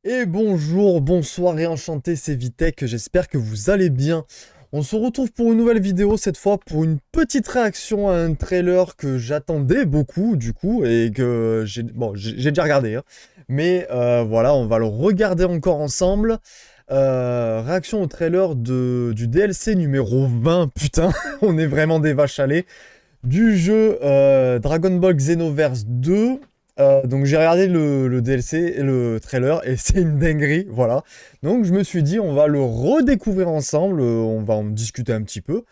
Et bonjour, bonsoir et enchanté, c'est Vitek, j'espère que vous allez bien. On se retrouve pour une nouvelle vidéo, cette fois pour une petite réaction à un trailer que j'attendais beaucoup du coup, et que j'ai déjà regardé, hein. Mais voilà, on va le regarder encore ensemble. Réaction au trailer du DLC numéro 20, putain, on est vraiment des vaches à lait, du jeu Dragon Ball Xenoverse 2. Donc j'ai regardé le DLC et le trailer et c'est une dinguerie, voilà. Donc je me suis dit on va le redécouvrir ensemble, on va en discuter un petit peu.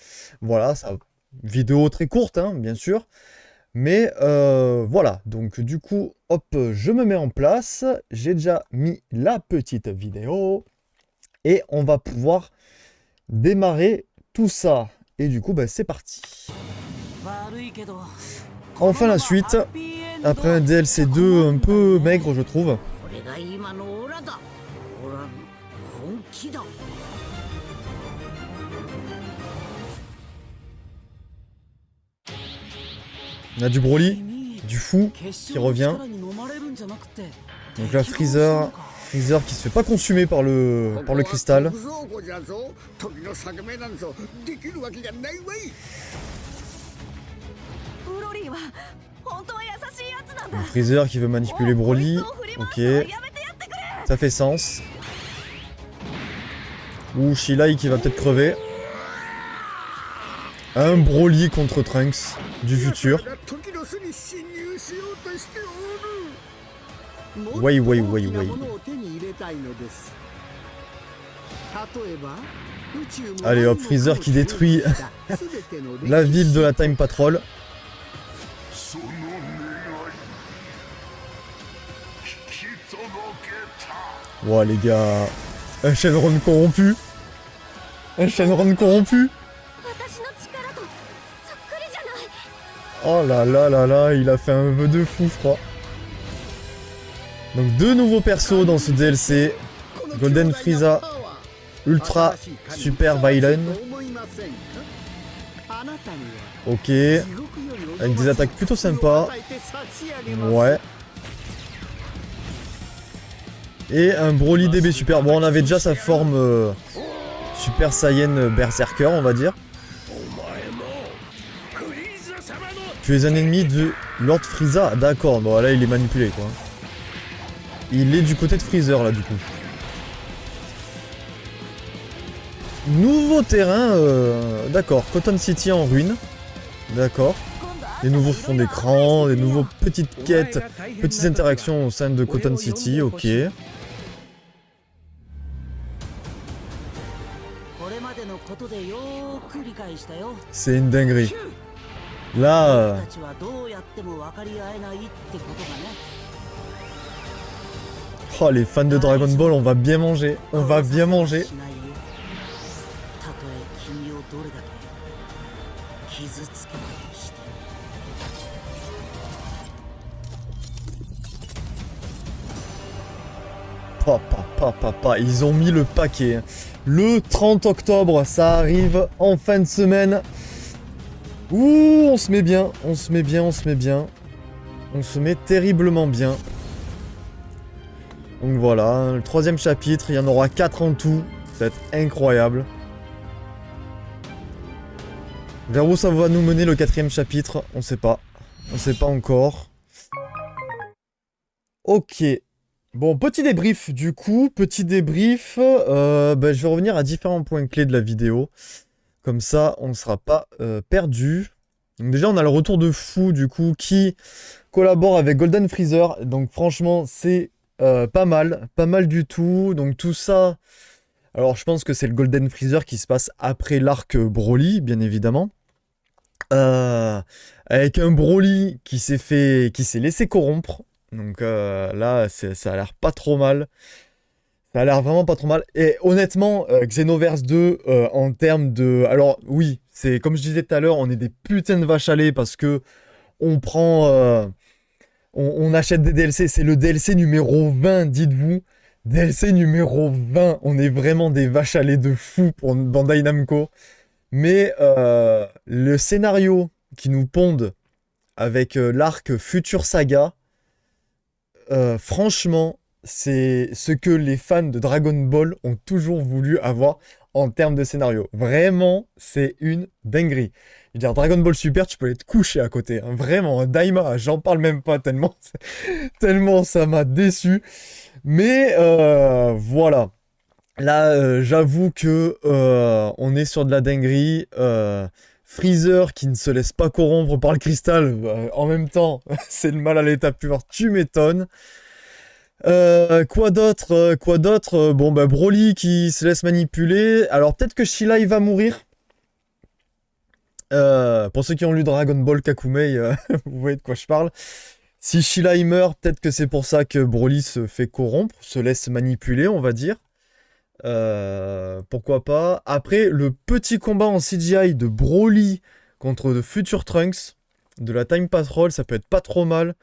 Voilà, ça, vidéo très courte, hein, bien sûr. Mais voilà, donc du coup, hop, je me mets en place. J'ai déjà mis la petite vidéo et on va pouvoir démarrer tout ça. Et du coup, bah, c'est parti. Enfin la suite. Après un DLC 2 un peu maigre, je trouve. On a du Broly, du fou qui revient. Donc là, Freezer qui se fait pas consumer par le cristal. Donc Freezer qui veut manipuler Broly. Ok. Ça fait sens. Ou Shilai qui va peut-être crever. Un Broly contre Trunks du futur. Way. Allez hop, Freezer qui détruit la ville de la Time Patrol. Ouah les gars, un Shenron corrompu. Un Shenron corrompu. Oh là, il a fait un vœu de fou, je crois. Donc deux nouveaux persos dans ce DLC. Golden Frieza, Ultra Super Violent. Ok. Avec des attaques plutôt sympas. Ouais. Et un Broly DB Super. Bon, on avait déjà sa forme Super Saiyan Berserker, on va dire. Tu es un ennemi de Lord Frieza. D'accord, bon là il est manipulé quoi. Il est du côté de Freezer là du coup. Nouveau terrain, d'accord. Cotton City en ruine. D'accord. Des nouveaux fonds d'écran, des nouveaux petites quêtes, petites interactions au sein de Cotton City, ok. C'est une dinguerie. Là... Oh, les fans de Dragon Ball, on va bien manger. On va bien manger. Papa, ils ont mis le paquet. Le 30 octobre, ça arrive en fin de semaine. Ouh, on se met bien. On se met terriblement bien. Donc voilà, le troisième chapitre, il y en aura 4 en tout. Ça va être incroyable. Vers où ça va nous mener le quatrième chapitre? On sait pas. On sait pas encore. Ok. Bon, petit débrief du coup. Petit débrief. Je vais revenir à différents points clés de la vidéo. Comme ça, on ne sera pas perdu. Donc déjà, on a le retour de Fou du coup qui collabore avec Golden Freezer. Donc franchement, c'est... pas mal du tout. Donc tout ça, alors je pense que c'est le Golden Freezer qui se passe après l'arc Broly, bien évidemment. Avec un Broly qui s'est laissé corrompre. Donc là, ça a l'air pas trop mal. Ça a l'air vraiment pas trop mal. Et honnêtement, Xenoverse 2, en termes de... Alors oui, c'est comme je disais tout à l'heure, on est des putains de vaches à lait parce que on prend... on achète des DLC, c'est le DLC numéro 20, dites-vous. DLC numéro 20, on est vraiment des vaches à lait de fou pour Bandai Namco. Mais le scénario qui nous pondent avec l'arc Future Saga, franchement, c'est ce que les fans de Dragon Ball ont toujours voulu avoir en termes de scénario. Vraiment, c'est une dinguerie. Je veux dire, Dragon Ball Super, tu peux aller te coucher à côté. Hein. Vraiment, hein. Daima, j'en parle même pas tellement, tellement ça m'a déçu. Mais voilà. Là, j'avoue que on est sur de la dinguerie. Freezer qui ne se laisse pas corrompre par le cristal. En même temps, c'est le mal à l'état pur. Tu m'étonnes. Quoi d'autre? Bon, bah, Broly qui se laisse manipuler. Alors, peut-être que Sheila, il va mourir. Pour ceux qui ont lu Dragon Ball Kakumei, vous voyez de quoi je parle. Si Sheila, il meurt, peut-être que c'est pour ça que Broly se fait corrompre, se laisse manipuler, on va dire. Pourquoi pas. Après, le petit combat en CGI de Broly contre de Future Trunks, de la Time Patrol, ça peut être pas trop mal.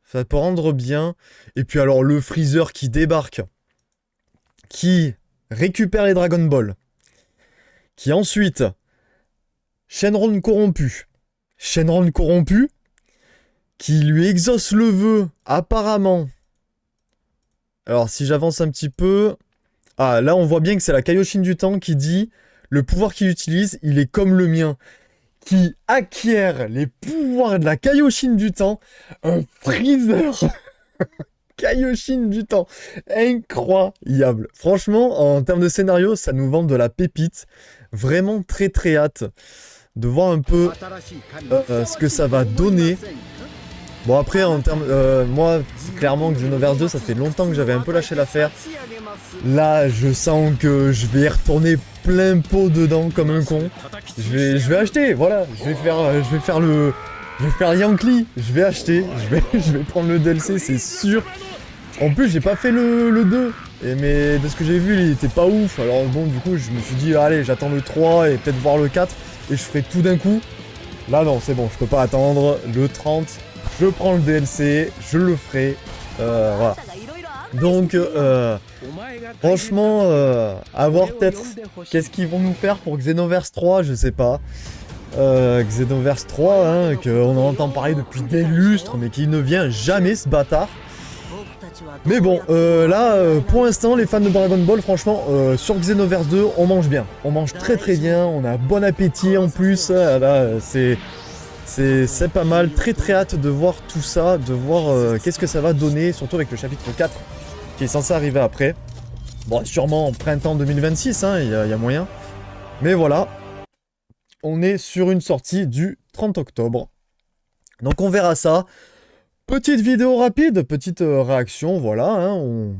Ça peut rendre bien. Et puis alors, le Freezer qui débarque, qui récupère les Dragon Ball, qui ensuite... Shenron corrompu. Shenron corrompu, qui lui exauce le vœu, apparemment. Alors, si j'avance un petit peu... Ah, là, on voit bien que c'est la Kaioshin du temps qui dit « Le pouvoir qu'il utilise, il est comme le mien. » Qui acquiert les pouvoirs de la Kaioshin du temps. Un Freezer Kaioshin du temps. Incroyable. Franchement, en termes de scénario, ça nous vend de la pépite. Vraiment très très hâte de voir un peu ce que ça va donner. Bon après en termes, moi clairement Xenoverse 2 ça fait longtemps que j'avais un peu lâché l'affaire. Là je sens que je vais y retourner plein pot dedans comme un con. Je vais acheter, voilà, je vais faire Yankee, je vais acheter, je vais prendre le DLC c'est sûr. En plus j'ai pas fait le 2. Mais de ce que j'ai vu, il était pas ouf. Alors bon, du coup, je me suis dit, allez, j'attends le 3 et peut-être voir le 4. Et je ferai tout d'un coup. Là, non, c'est bon, je peux pas attendre. Le 30, je prends le DLC, je le ferai. Voilà. Donc, franchement, à voir peut-être qu'est-ce qu'ils vont nous faire pour Xenoverse 3, je sais pas. Xenoverse 3, hein, qu'on entend parler depuis des lustres, mais qui ne vient jamais, ce bâtard. Mais bon, là, pour l'instant, les fans de Dragon Ball, franchement, sur Xenoverse 2, on mange bien. On mange très très bien, on a bon appétit en plus. Là, c'est pas mal. Très très hâte de voir tout ça, de voir qu'est-ce que ça va donner, surtout avec le chapitre 4, qui est censé arriver après. Bon, sûrement en printemps 2026, hein, il y a moyen. Mais voilà, on est sur une sortie du 30 octobre. Donc on verra ça. Petite vidéo rapide, petite réaction, voilà, hein,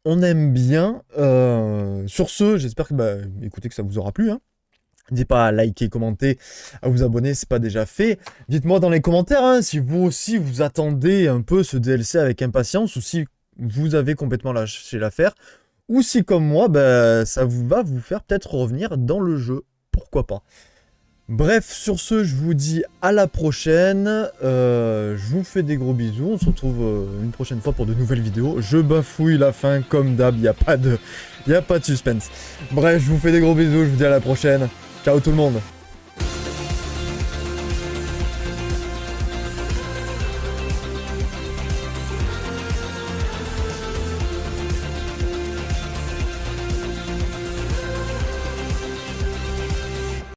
on aime bien. Sur ce, j'espère que, écoutez, que ça vous aura plu. Hein. N'hésitez pas à liker, commenter, à vous abonner, c'est pas déjà fait. Dites-moi dans les commentaires hein, si vous aussi vous attendez un peu ce DLC avec impatience ou si vous avez complètement lâché l'affaire. Ou si comme moi, ça va vous faire peut-être revenir dans le jeu, pourquoi pas. Bref, sur ce, je vous dis à la prochaine. Je vous fais des gros bisous. On se retrouve une prochaine fois pour de nouvelles vidéos. Je bafouille la fin comme d'hab. Il n'y a pas de suspense. Bref, je vous fais des gros bisous. Je vous dis à la prochaine. Ciao tout le monde.